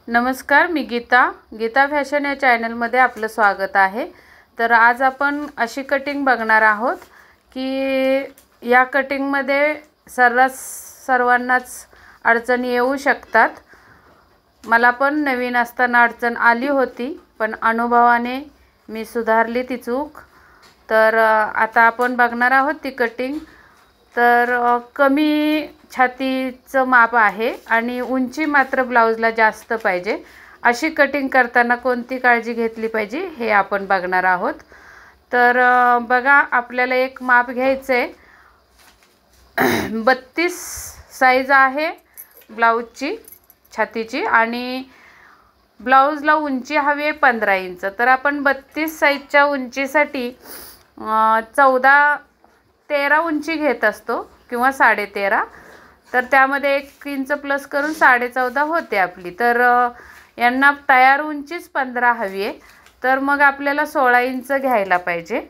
नमस्कार, मी गीता फॅशन या चॅनलमध्ये आपलं स्वागत आहे। तर आज आपण अशी कटिंग बघणार आहोत की या कटिंगमध्ये सर्वांनाच अडचणी येऊ शकतात। मला पण नवीन असताना अडचण आली होती, पण अनुभवाने मी सुधारली ती चूक। तर आता आपण बघणार आहोत ती कटिंग। तर कमी छातीचं माप आहे आणि उंची मात्र ब्लाउजला जास्त पाहिजे। अशी कटिंग करताना कोणती काळजी घेतली पाहिजे हे आपण बघणार आहोत। तर बघा, आपल्याला एक माप घ्यायचं आहे। 32 साईज आहे ब्लाउजची, छातीची, आणि ब्लाउजला उंची हवी आहे 15 इंच। तर आपण 32 साईजच्या उंचीसाठी 13 उंची घेत असतो किंवा 13.5। तर त्यामध्ये 1 इंच प्लस करून 14.5 होते आपली। तर यांना तयार उंचीच 15 हवी आहे, तर मग आपल्याला 16 इंच घ्यायला पाहिजे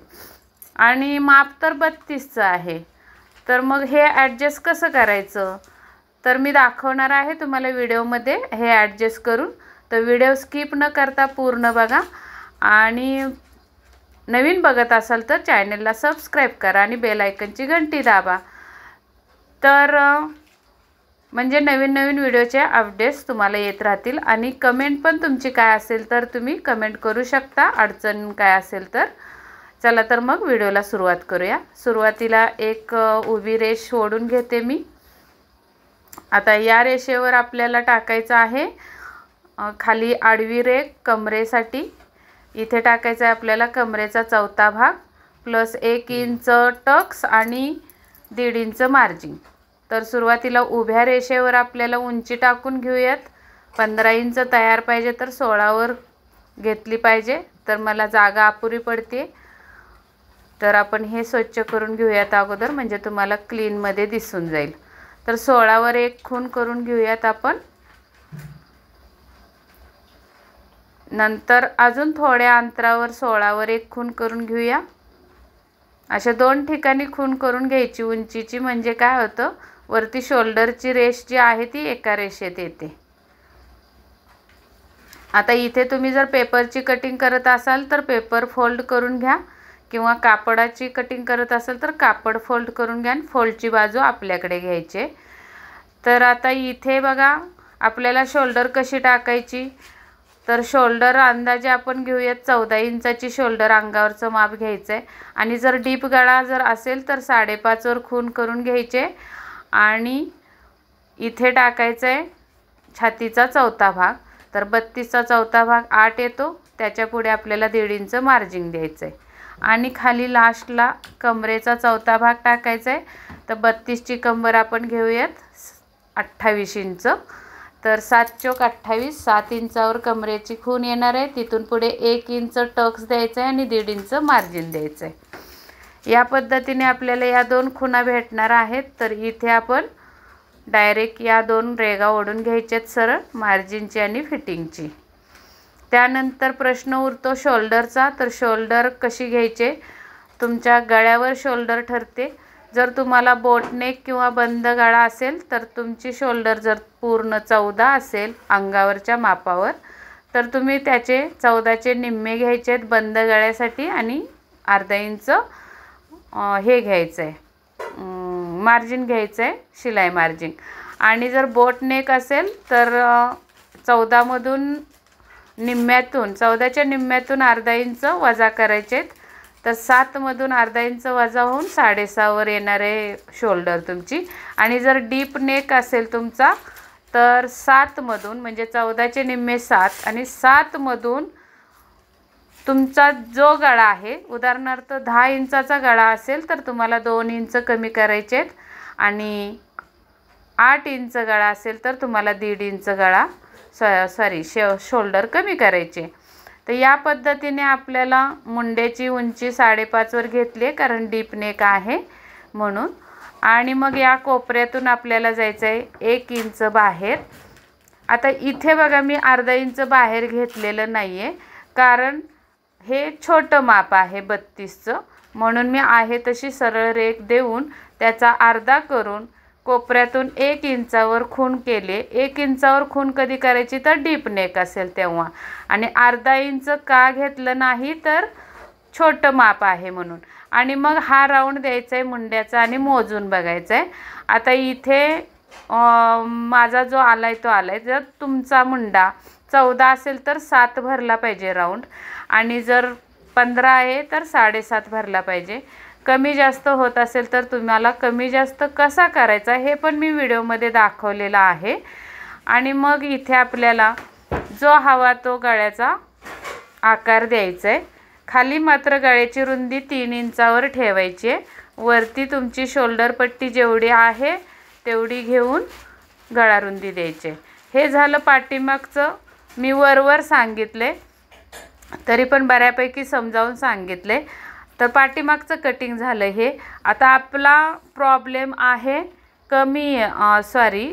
आणि माप तर 32चं आहे। तर मग हे ॲडजस्ट कसं करायचं तर मी दाखवणार आहे तुम्हाला व्हिडिओमध्ये हे ॲडजस्ट करून। तर व्हिडिओ स्किप न करता पूर्ण बघा, आणि नवीन बघत असाल तर चॅनलला सबस्क्राईब करा आणि बेल आयकनची घंटी दाबा, तर म्हणजे नवीन व्हिडिओचे अपडेट्स तुम्हाला येत राहतील। आणि कमेंट पण तुमची काय असेल तर तुम्ही कमेंट करू शकता, अडचण काय असेल तर। चला तर मग व्हिडिओला सुरुवात करूया। सुरुवातीला एक उभी रेष ओढून घेते मी। आता या रेषेवर आपल्याला टाकायचं आहे खाली आडवी रेघ कमरेसाठी। इथे टाकायचा आहे आपल्याला कमरेचा 4था भाग प्लस 1 इंच टक्स आणि 1.5 इंच मार्जिन। तर सुरुवातीला उभ्या रेषेवर आपल्याला उंची टाकून घेऊयात। 15 इंच तयार पाहिजे, तर 16 वर घेतली पाहिजे। तर मला जागा अपुरी पडते, तर आपण हे स्वच्छ करून घेऊयात अगोदर, म्हणजे तुम्हाला क्लीनमध्ये दिसून जाईल। तर 16 वर एक खूण करून घेऊयात आपण। नंतर अजून थोड्या अंतरावर 16 वर एक खूण करून घेऊया। अशा 2 ठिकाणी खूण करून घ्यायची उंचीची, म्हणजे काय होतं, वरती शोल्डरची रेष जी आहे ती एका रेषेत येते। आता इथे तुम्ही जर पेपरची कटिंग करत असाल तर पेपर फोल्ड करून घ्या, किंवा कापडाची कटिंग करत असाल तर कापड फोल्ड करून घ्या आणि फोल्डची बाजू आपल्याकडे घ्यायची। तर आता इथे बघा, आपल्याला शोल्डर कशी टाकायची, तर शोल्डर अंदाजे आपण घेऊयात 14 इंचाची शोल्डर अंगावरचं माप घ्यायचं आहे। आणि जर डीप गळा जर असेल तर 5.5 वर खूण करून घ्यायचे आणि इथे टाकायचं आहे छातीचा 4था भाग। तर 32चा 4था भाग 8 येतो, त्याच्या पुढे आपल्याला 1.5 इंच मार्जिन द्यायचं आहे। आणि खाली लास्टला कमरेचा 4था भाग टाकायचा आहे। तर 32ची कंबर आपण घेऊयात 28 इंच। तर 7 चोक 28, 7 इंचावर कमरेची खूण येणार आहे। तिथून पुढे 1 इंच टक्स द्यायचं आहे आणि 1.5 इंच मार्जिन द्यायचं आहे। या पद्धतीने आपल्याला या 2 खुणा भेटणार आहेत। तर इथे आपण डायरेक्ट या 2 रेघा ओढून घ्यायच्यात सरळ, मार्जिनची आणि फिटिंगची। त्यानंतर प्रश्न उरतो शोल्डरचा। तर शोल्डर कशी घ्यायचे, तुमच्या गळ्यावर शोल्डर ठरते। जर तुम्हाला बोटनेक किंवा बंद गळा असेल तर तुमची शोल्डर जर पूर्ण 14 असेल अंगावरच्या मापावर, तर तुम्ही त्याचे 14चे निम्मे घ्यायचे आहेत बंद गळ्यासाठी, आणि अर्धा इंच हे घ्यायचं आहे मार्जिन घ्यायचं आहे, शिलाई मार्जिन। आणि जर बोटनेक असेल तर 14मधून निम्म्यातून 14च्या निम्म्यातून अर्धा इंच वजा करायचे। तर 7मधून अर्धा इंच वजा होऊन 6.5 वर येणार आहे शोल्डर तुमची। आणि जर डीप नेक असेल तुमचा तर 7मधून, म्हणजे 14चे निम्मे 7, आणि 7मधून तुमचा जो गळा आहे, उदाहरणार्थ 10 इंचाचा गळा असेल तर तुम्हाला 2 इंच कमी करायचे, आणि 8 इंच गळा असेल तर तुम्हाला 1.5 इंच गळा शोल्डर कमी करायचे। तर या पद्धतीने आपल्याला मुंड्याची उंची 5.5 वर घेतली, कारण डीप नेक आहे म्हणून। आणि मग या कोपऱ्यातून आपल्याला जायचं आहे 1 इंच बाहेर। आता इथे बघा, मी अर्धा इंच बाहेर घेतलेलं नाही आहे, कारण हे छोटं माप आहे 32चं, म्हणून मी आहे तशी सरळ रेघ देऊन त्याचा अर्धा करून कोपऱ्यातून 1 इंचावर खूण केले. 1 इंचावर खूण कधी करायची तर डीप नेक असेल तेव्हा, आणि अर्धा इंच का घेतलं नाही तर छोटं माप आहे म्हणून. आणि मग हा राऊंड द्यायचा आहे मुंड्याचा आणि मोजून बघायचं आहे. आता इथे माझा जो आलाय तो आलाय. जर तुमचा मुंडा 14 असेल तर 7 भरला पाहिजे राऊंड, आणि जर 15 आहे तर 7.5 भरला पाहिजे. कमी जास्त होत असेल तर तुम्हाला कमी जास्त कसा करायचा हे पण मी व्हिडिओमध्ये दाखवलेला आहे. आणि मग इथे आपल्याला जो हवा तो गळ्याचा आकार द्यायचा आहे. खाली मात्र गळ्याची रुंदी 3 इंचावर ठेवायची आहे. वरती तुमची शोल्डर पट्टी जेवढी आहे तेवढी घेऊन गळा रुंदी द्यायची. हे झालं पाठीमागचं. मी वरवर सांगितले तरी पण बऱ्यापैकी समजावून सांगितले. तर पाठीमागचं कटिंग झालं हे. आता आपला प्रॉब्लेम आहे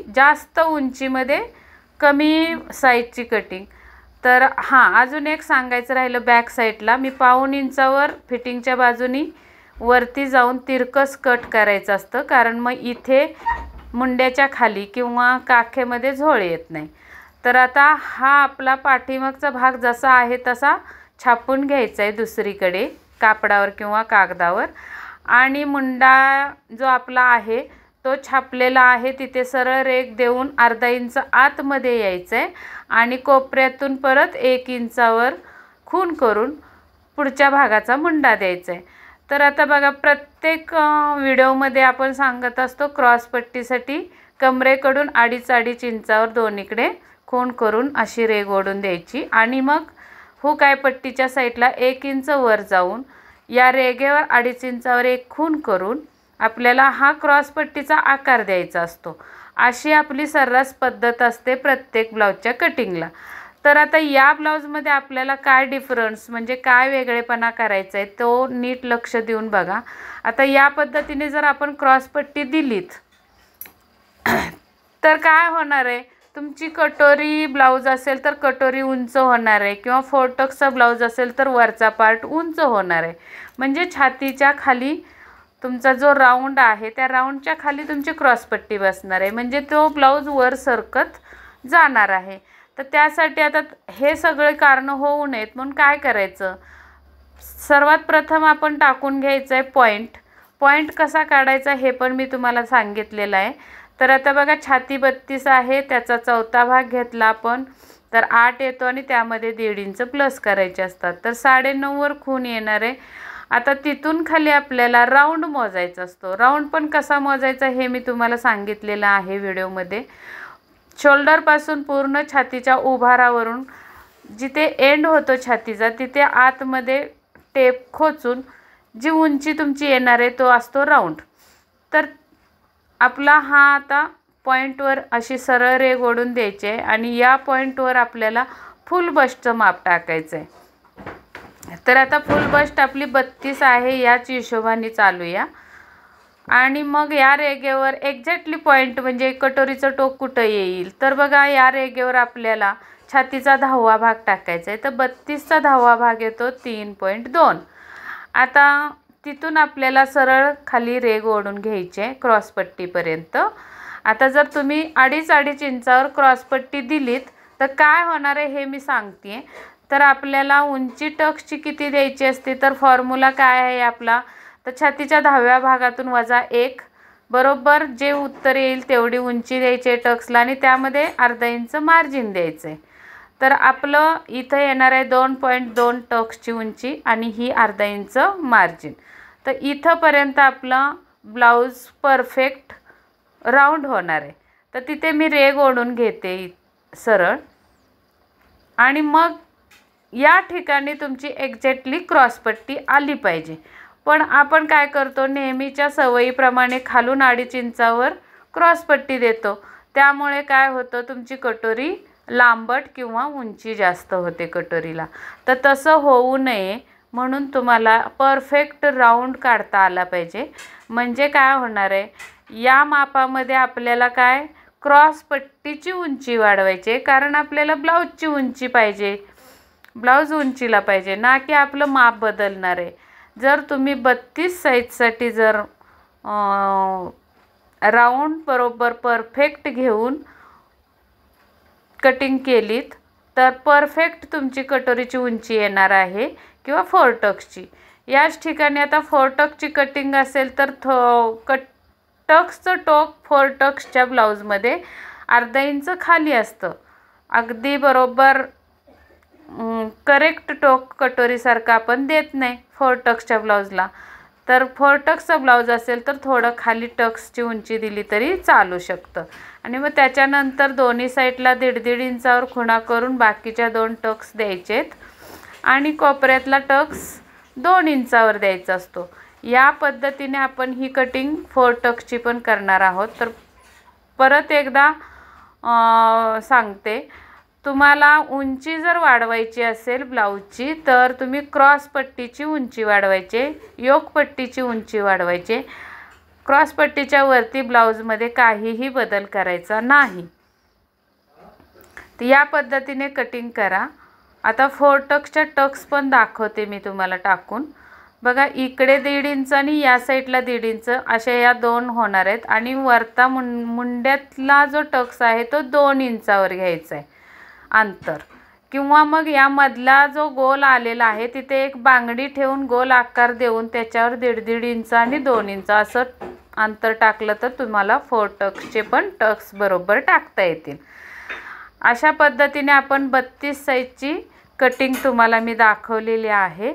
जास्त उंचीमध्ये कमी साईजची कटिंग. तर हां, अजून एक सांगायचं राहिलं, बॅक साईडला मी 1.5 इंचावर फिटिंगच्या बाजूनी वरती जाऊन तिरकस कट करायचं असतं, कारण मग इथे मुंड्याच्या खाली किंवा काखेमध्ये झोळ येत नाही. तर आता हा आपला पाठीमागचा भाग जसा आहे तसा छापून घ्यायचा आहे दुसरीकडे कापडावर किंवा कागदावर. आणि मुंडा जो आपला आहे तो छापलेला आहे तिथे सरळ रेघ देऊन अर्धा इंच आतमध्ये यायचं आहे आणि कोपऱ्यातून परत 1 इंचावर खूण करून पुढच्या भागाचा मुंडा द्यायचा आहे. तर आता बघा, प्रत्येक व्हिडिओमध्ये आपण सांगत असतो क्रॉसपट्टीसाठी कमरेकडून 2.5 इंचावर दोन्हीकडे खूण करून अशी रेघ ओढून द्यायची. आणि मग हुक आहे पट्टीच्या साईडला 1 इंच वर जाऊन या रेघेवर 2.5 इंचावर एक खूण करून आपल्याला हा क्रॉसपट्टीचा आकार द्यायचा असतो. अशी आपली सर्रास पद्धत असते प्रत्येक ब्लाऊजच्या कटिंगला. तर आता या ब्लाऊजमध्ये आपल्याला काय डिफरन्स म्हणजे काय वेगळेपणा करायचा आहे तो नीट लक्ष देऊन बघा. आता या पद्धतीने जर आपण क्रॉसपट्टी दिलीत तर काय होणार आहे, तुमची कटोरी ब्लाऊज असेल तर कटोरी उंच होणार आहे, किंवा फोर्टक्सचा ब्लाऊज असेल तर वरचा पार्ट उंच होणार आहे. म्हणजे छातीच्या खाली तुमचा जो राऊंड आहे त्या राऊंडच्या खाली तुमची क्रॉसपट्टी बसणार आहे, म्हणजे तो ब्लाऊज वर सरकत जाणार आहे. तर त्यासाठी आता हे सगळे कारणं होऊ नयेत म्हणून काय करायचं, सर्वात प्रथम आपण टाकून घ्यायचं आहे पॉईंट कसा काढायचा हे पण मी तुम्हाला सांगितलेलं आहे. तर आता बघा, छाती 32 आहे, त्याचा 4था भाग घेतला आपण तर 8 येतो आणि त्यामध्ये 1.5 इंच प्लस करायचे असतात, तर 9.5 वर खूण येणार आहे. आता तिथून खाली आपल्याला राऊंड मोजायचा असतो. राऊंड पण कसा मोजायचा हे मी तुम्हाला सांगितलेलं आहे व्हिडिओमध्ये. शोल्डरपासून पूर्ण छातीच्या उभारावरून जिथे एंड होतो छातीचा तिथे आतमध्ये टेप खोचून जी उंची तुमची येणार आहे तो असतो राऊंड. तर आपला हा आता पॉईंटवर अशी सरळ रेघ ओढून द्यायची आहे आणि या पॉईंटवर आपल्याला फुल बस्टचं माप टाकायचं आहे. तर आता फुल बस्ट आपली 32 आहे, याच हिशोबाने चालूया. आणि मग या रेघेवर एक्झॅक्टली पॉईंट म्हणजे कटोरीचं टोक कुठं येईल, तर बघा या रेघेवर आपल्याला छातीचा 10वा भाग टाकायचा आहे. तर 32चा 10वा भाग येतो 3.2. आता तिथून आपल्याला सरळ खाली रेघ ओढून घ्यायची आहे क्रॉसपट्टीपर्यंत. आता जर तुम्ही 2.5 इंचावर क्रॉसपट्टी दिलीत तर काय होणार आहे हे मी सांगते. तर आपल्याला उंची टक्सची किती द्यायची असते, तर फॉर्म्युला काय आहे आपला, तर छातीच्या 10व्या भागातून वजा 1 बरोबर जे उत्तर येईल तेवढी उंची द्यायची आहे टक्सला आणि त्यामध्ये अर्धा इंच मार्जिन द्यायचं आहे. तर आपलं इथं येणार आहे 2.2 टक्सची उंची आणि ही अर्धा इंच मार्जिन. तर इथंपर्यंत आपला ब्लाऊज परफेक्ट राऊंड होणार आहे. तर तिथे मी रेघ ओढून घेते सरळ आणि मग या ठिकाणी तुमची एक्झॅक्टली क्रॉसपट्टी आली पाहिजे. पण आपण काय करतो, नेहमीच्या सवयीप्रमाणे खालून 2.5 इंचावर क्रॉसपट्टी देतो, त्यामुळे काय होतं तुमची कटोरी लांबट किंवा उंची जास्त होते कटोरीला. तर तसं होऊ नये म्हणून तुम्हाला परफेक्ट राऊंड काढता आला पाहिजे. म्हणजे काय होणार आहे, या मापामध्ये आपल्याला काय क्रॉसपट्टीची उंची वाढवायची आहे, कारण आपल्याला ब्लाऊजची उंची पाहिजे, ब्लाऊज उंचीला पाहिजे ना की आपलं माप बदलणार आहे. जर तुम्ही 32 साईजसाठी जर राऊंड बरोबर परफेक्ट घेऊन कटिंग केलीत तर परफेक्ट तुमची कटोरीची उंची येणार आहे किंवा 4 टक्सची। याच ठिकाणी आता 4 टक्सची कटिंग असेल तर टक्सचं टोक 4 टक्सच्या ब्लाऊजमध्ये अर्धा इंच खाली असतं। अगदी बरोबर करेक्ट टोक कटोरीसारखं आपण देत नाही 4 टक्सच्या ब्लाऊजला। तर 4 टक्सचा ब्लाऊज असेल तर थोडं खाली टक्सची उंची दिली तरी चालू शकतं। आणि मग त्याच्यानंतर दोन्ही साईडला 1.5 इंचावर खुणा करून बाकीच्या 2 टक्स द्यायचेत आणि कोपऱ्यातला टक्स 2 इंचावर द्यायचा असतो। या पद्धतीने आपण ही कटिंग 4 टक्सची पण करणार आहोत। तर परत एकदा सांगते, तुम्हाला उंची जर वाढवायची असेल ब्लाऊजची तर तुम्ही क्रॉस पट्टीची उंची वाढवायचे, योक पट्टीची उंची वाढवायचे। क्रॉस पट्टीच्या वरती ब्लाऊजमध्ये काहीही बदल करायचा नाही। तर या पद्धतीने कटिंग करा। आता 4 टक्सच्या टक्स पण दाखवते मी तुम्हाला टाकून। बघा, इकडे 1.5 इंच आणि या साईडला 1.5 इंच अशा या 2 होणार आहेत आणि वरता मुंड्यातला जो टक्स आहे तो 2 इंचावर घ्यायचा आहे अंतर। किंवा मग या मधला जो गोल आलेला आहे तिथे एक बांगडी ठेवून गोल आकार देऊन त्याच्यावर 1.5 इंच आणि 2 इंच असं अंतर टाकलं तर तुम्हाला 4 टक्सचे पण टक्स बरोबर टाकता येतील। अशा पद्धतीने आपण 32 साईजची कटिंग तुम्हाला मी दाखवलेली आहे।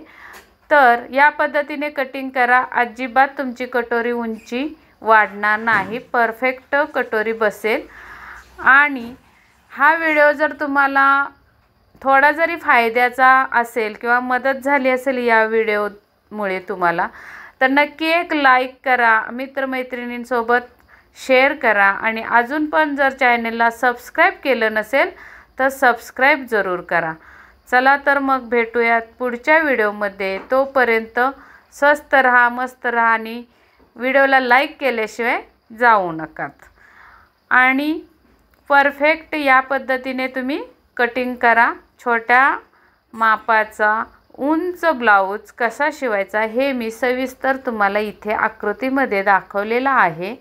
तर या पद्धतीने कटिंग करा, अजिबात तुमची कटोरी उंची वाढणार नाही, परफेक्ट कटोरी बसेल। आणि हा व्हिडिओ जर तुम्हाला थोडा जरी फायद्याचा असेल किंवा मदत झाली असेल या व्हिडिओमुळे तुम्हाला, तर नक्की एक लाईक करा, मित्रमैत्रिणींसोबत शेअर करा आणि अजून पण जर चॅनलला सबस्क्राईब केलं नसेल तर सबस्क्राईब जरूर करा। चला तर मग भेटूयात पुढच्या व्हिडिओमध्ये। तोपर्यंत स्वस्त रहा, मस्त रहा आणि व्हिडिओला लाईक केल्याशिवाय जाऊ नकात। आणि परफेक्ट या पद्धतीने तुम्ही कटिंग करा। छोट्या मापाचा उंच ब्लाऊज कसा शिवायचा हे मी सविस्तर तुम्हाला इथे आकृतीमध्ये दाखवलेला आहे।